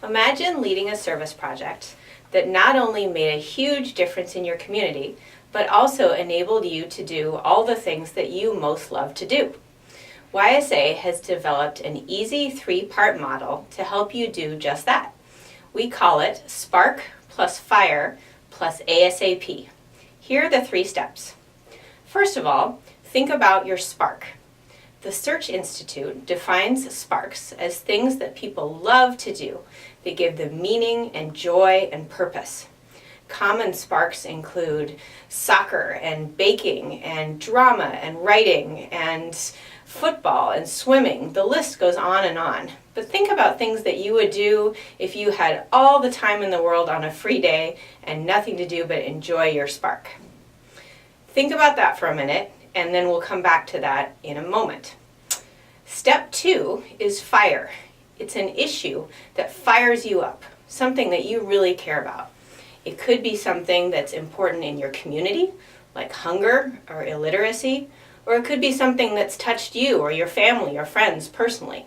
Imagine leading a service project that not only made a huge difference in your community, but also enabled you to do all the things that you most love to do. YSA has developed an easy 3-part model to help you do just that. We call it Spark plus Fire plus ASAP. Here are the 3 steps. First of all, think about your spark. The Search Institute defines sparks as things that people love to do. They give them meaning and joy and purpose. Common sparks include soccer and baking and drama and writing and football and swimming. The list goes on and on. But think about things that you would do if you had all the time in the world on a free day and nothing to do but enjoy your spark. Think about that for a minute, and then we'll come back to that in a moment. Step 2 is fire. It's an issue that fires you up, something that you really care about. It could be something that's important in your community, like hunger or illiteracy, or it could be something that's touched you or your family or friends personally.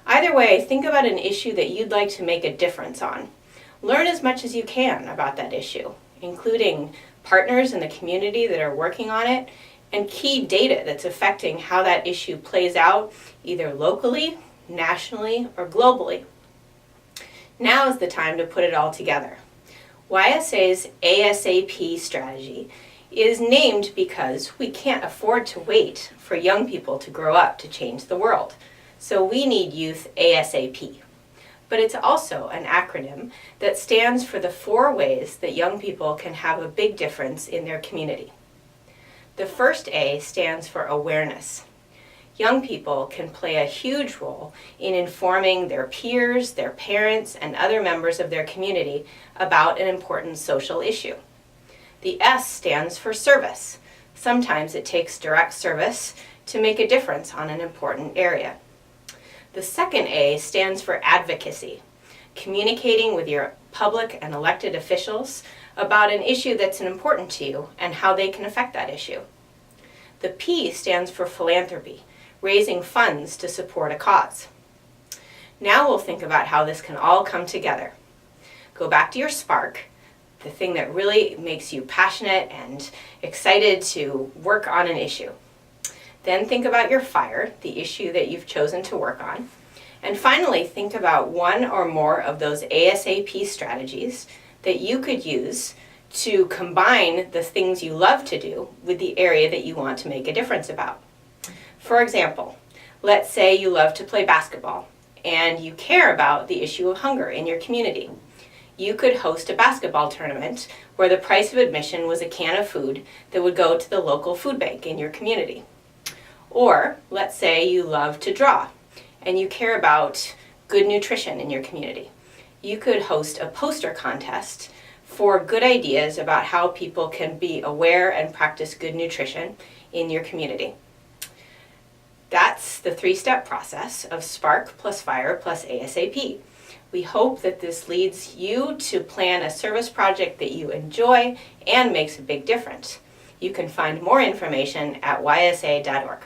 Either way, think about an issue that you'd like to make a difference on. Learn as much as you can about that issue, including partners in the community that are working on it, and key data that's affecting how that issue plays out either locally, nationally, or globally. Now is the time to put it all together. YSA's ASAP strategy is named because we can't afford to wait for young people to grow up to change the world. So we need youth ASAP. But it's also an acronym that stands for the 4 ways that young people can have a big difference in their community. The first A stands for awareness. Young people can play a huge role in informing their peers, their parents, and other members of their community about an important social issue. The S stands for service. Sometimes it takes direct service to make a difference on an important area. The second A stands for advocacy, communicating with your public and elected officials about an issue that's important to you and how they can affect that issue. The P stands for philanthropy, raising funds to support a cause. Now we'll think about how this can all come together. Go back to your spark, the thing that really makes you passionate and excited to work on an issue. Then think about your fire, the issue that you've chosen to work on. And finally, think about one or more of those ASAP strategies that you could use to combine the things you love to do with the area that you want to make a difference about. For example, let's say you love to play basketball and you care about the issue of hunger in your community. You could host a basketball tournament where the price of admission was a can of food that would go to the local food bank in your community. Or let's say you love to draw and you care about good nutrition in your community. You could host a poster contest for good ideas about how people can be aware and practice good nutrition in your community. That's the 3-step process of Spark plus Fire plus ASAP. We hope that this leads you to plan a service project that you enjoy and makes a big difference. You can find more information at ysa.org.